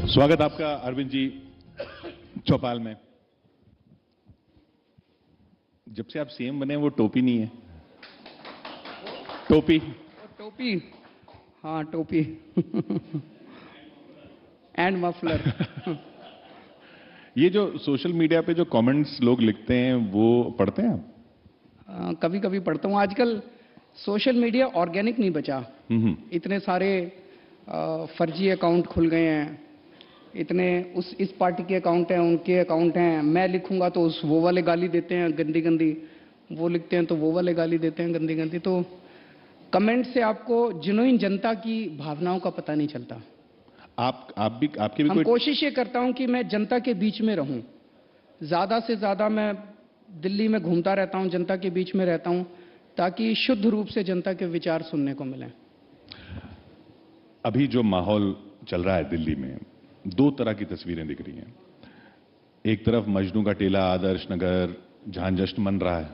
स्वागत आपका अरविंद जी चौपाल में। जब से आप सीएम बने वो टोपी नहीं है। टोपी टोपी, हाँ टोपी एंड मफलर। ये जो सोशल मीडिया पे जो कमेंट्स लोग लिखते हैं वो पढ़ते हैं आप? कभी कभी पढ़ता हूँ। आजकल सोशल मीडिया ऑर्गेनिक नहीं बचा। इतने सारे फर्जी अकाउंट खुल गए हैं, इतने इस पार्टी के अकाउंट हैं, उनके अकाउंट हैं। मैं लिखूंगा तो वो वाले गाली देते हैं गंदी गंदी, वो लिखते हैं तो वो वाले गाली देते हैं गंदी गंदी। तो कमेंट से आपको जेन्युइन जनता की भावनाओं का पता नहीं चलता। आपकी भी हम कोशिश ये करता हूं कि मैं जनता के बीच में रहूं। ज्यादा से ज्यादा मैं दिल्ली में घूमता रहता हूं, जनता के बीच में रहता हूं, ताकि शुद्ध रूप से जनता के विचार सुनने को मिले। अभी जो माहौल चल रहा है दिल्ली में, दो तरह की तस्वीरें दिख रही हैं। एक तरफ मजनू का टीला, आदर्श नगर, जहां जश्न मन रहा है।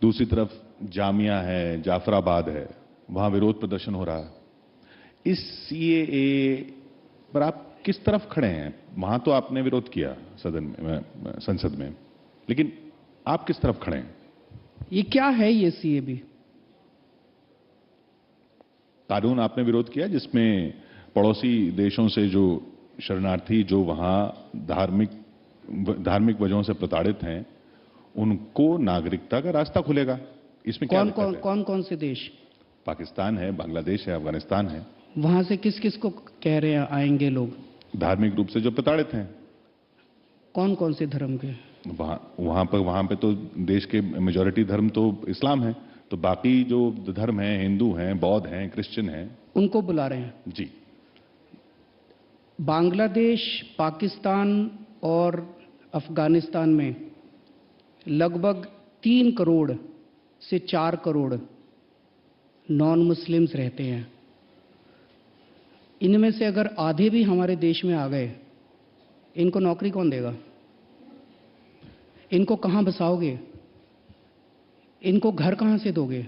दूसरी तरफ जामिया है, जाफराबाद है, वहां विरोध प्रदर्शन हो रहा है। इस सीएए पर आप किस तरफ खड़े हैं? वहां तो आपने विरोध किया संसद में, लेकिन आप किस तरफ खड़े हैं? ये क्या है ये सीएबी? कानून आपने विरोध किया जिसमें पड़ोसी देशों से जो शरणार्थी जो वहां धार्मिक वजहों से प्रताड़ित हैं, उनको नागरिकता का रास्ता खुलेगा। इसमें कौन कौन से देश? पाकिस्तान है, बांग्लादेश है, अफगानिस्तान है। वहां से किस किस को कह रहे हैं आएंगे लोग? धार्मिक रूप से जो प्रताड़ित हैं। कौन कौन से धर्म के? वहां पे तो देश के मेजॉरिटी धर्म तो इस्लाम है, तो बाकी जो धर्म हैं, हिंदू हैं, बौद्ध हैं, क्रिश्चियन हैं, उनको बुला रहे हैं जी। बांग्लादेश, पाकिस्तान और अफगानिस्तान में लगभग 3 करोड़ से 4 करोड़ नॉन मुस्लिम्स रहते हैं। इनमें से अगर आधे भी हमारे देश में आ गए, इनको नौकरी कौन देगा? इनको कहां बसाओगे? इनको घर कहां से दोगे?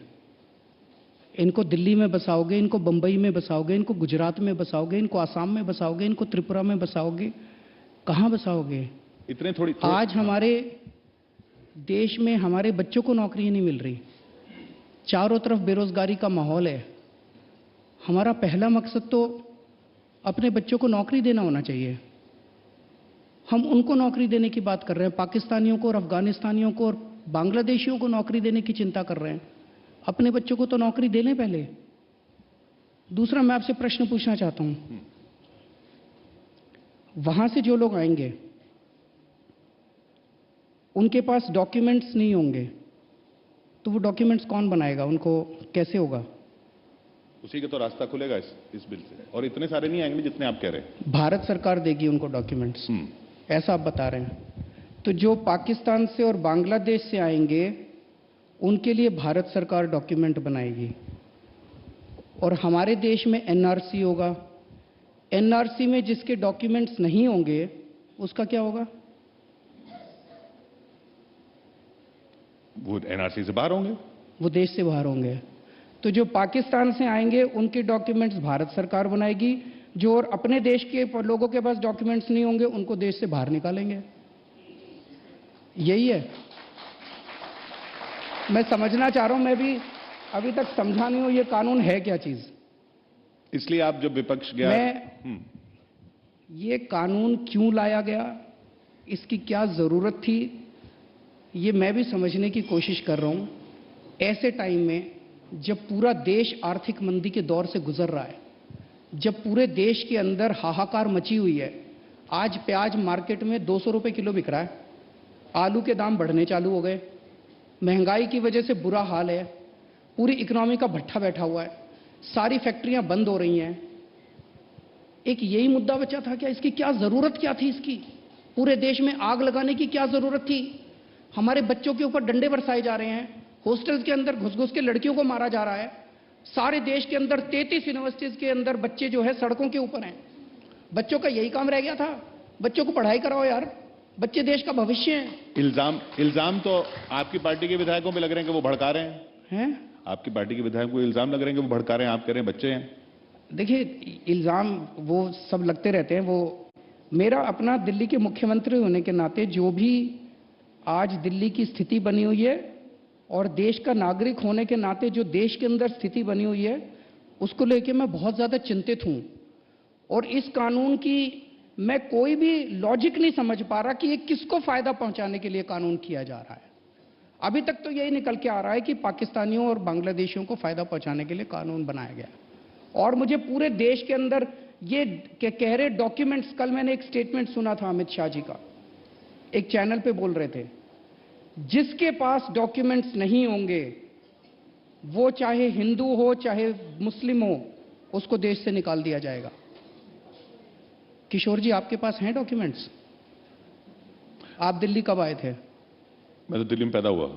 इनको दिल्ली में बसाओगे, इनको बंबई में बसाओगे, इनको गुजरात में बसाओगे, इनको आसाम में बसाओगे, इनको त्रिपुरा में बसाओगे, कहां बसाओगे? इतने थोड़ी आज हमारे देश में हमारे बच्चों को नौकरी नहीं मिल रही, चारों तरफ बेरोजगारी का माहौल है। हमारा पहला मकसद तो अपने बच्चों को नौकरी देना होना चाहिए। हम उनको नौकरी देने की बात कर रहे हैं, पाकिस्तानियों को और अफगानिस्तानियों को और बांग्लादेशियों को नौकरी देने की चिंता कर रहे हैं। अपने बच्चों को तो नौकरी दे लें पहले। दूसरा, मैं आपसे प्रश्न पूछना चाहता हूं, वहां से जो लोग आएंगे उनके पास डॉक्यूमेंट्स नहीं होंगे, तो वो डॉक्यूमेंट्स कौन बनाएगा? उनको कैसे होगा? उसी का तो रास्ता खुलेगा इस बिल से। और इतने सारे नहीं आएंगे जितने आप कह रहे हैं। भारत सरकार देगी उनको डॉक्यूमेंट्स, ऐसा आप बता रहे हैं। तो जो पाकिस्तान से और बांग्लादेश से आएंगे उनके लिए भारत सरकार डॉक्यूमेंट बनाएगी। और हमारे देश में एनआरसी होगा। एनआरसी में जिसके डॉक्यूमेंट्स नहीं होंगे उसका क्या होगा? वो एनआरसी से बाहर होंगे, वो देश से बाहर होंगे। तो जो पाकिस्तान से आएंगे उनके डॉक्यूमेंट्स भारत सरकार बनाएगी, जो और अपने देश के लोगों के पास डॉक्यूमेंट्स नहीं होंगे उनको देश से बाहर निकालेंगे। यही है। मैं समझना चाह रहा हूं, मैं भी अभी तक समझा नहीं हूं ये कानून है क्या चीज। इसलिए आप जब विपक्ष गया, ये कानून क्यों लाया गया, इसकी क्या जरूरत थी, ये मैं भी समझने की कोशिश कर रहा हूं। ऐसे टाइम में जब पूरा देश आर्थिक मंदी के दौर से गुजर रहा है, जब पूरे देश के अंदर हाहाकार मची हुई है। आज प्याज मार्केट में 200 रुपए किलो बिक रहा है, आलू के दाम बढ़ने चालू हो गए, महंगाई की वजह से बुरा हाल है, पूरी इकोनॉमी का भट्ठा बैठा हुआ है, सारी फैक्ट्रियां बंद हो रही हैं। एक यही मुद्दा बचा था क्या? इसकी क्या जरूरत क्या थी? इसकी पूरे देश में आग लगाने की क्या जरूरत थी? हमारे बच्चों के ऊपर डंडे बरसाए जा रहे हैं, हॉस्टल्स के अंदर घुस घुस के लड़कियों को मारा जा रहा है। सारे देश के अंदर 33 यूनिवर्सिटीज के अंदर बच्चे जो है सड़कों के ऊपर हैं। बच्चों का यही काम रह गया था? बच्चों को पढ़ाई कराओ यार, बच्चे देश का भविष्य हैं। इल्जाम तो आपकी पार्टी के विधायकों पे लग रहे हैं कि वो भड़का रहे हैं। आपकी पार्टी के विधायकों को इल्जाम लग रहे हैं कि वो भड़का रहे हैं, आप कह रहे हैं बच्चे हैं। देखिए, इल्ज़ाम वो सब लगते रहते हैं। वो मेरा अपना दिल्ली के मुख्यमंत्री होने के नाते जो भी आज दिल्ली की स्थिति बनी हुई है और देश का नागरिक होने के नाते जो देश के अंदर स्थिति बनी हुई है, उसको लेके मैं बहुत ज़्यादा चिंतित हूँ। और इस कानून की मैं कोई भी लॉजिक नहीं समझ पा रहा कि ये किसको फ़ायदा पहुंचाने के लिए कानून किया जा रहा है। अभी तक तो यही निकल के आ रहा है कि पाकिस्तानियों और बांग्लादेशियों को फ़ायदा पहुंचाने के लिए कानून बनाया गया। और मुझे पूरे देश के अंदर ये कह रहे डॉक्यूमेंट्स, कल मैंने एक स्टेटमेंट सुना था अमित शाह जी का, एक चैनल पे बोल रहे थे, जिसके पास डॉक्यूमेंट्स नहीं होंगे वो चाहे हिंदू हो चाहे मुस्लिम हो, उसको देश से निकाल दिया जाएगा। किशोर जी, आपके पास हैं डॉक्यूमेंट्स? आप दिल्ली कब आए थे? मैं तो दिल्ली में पैदा हुआ।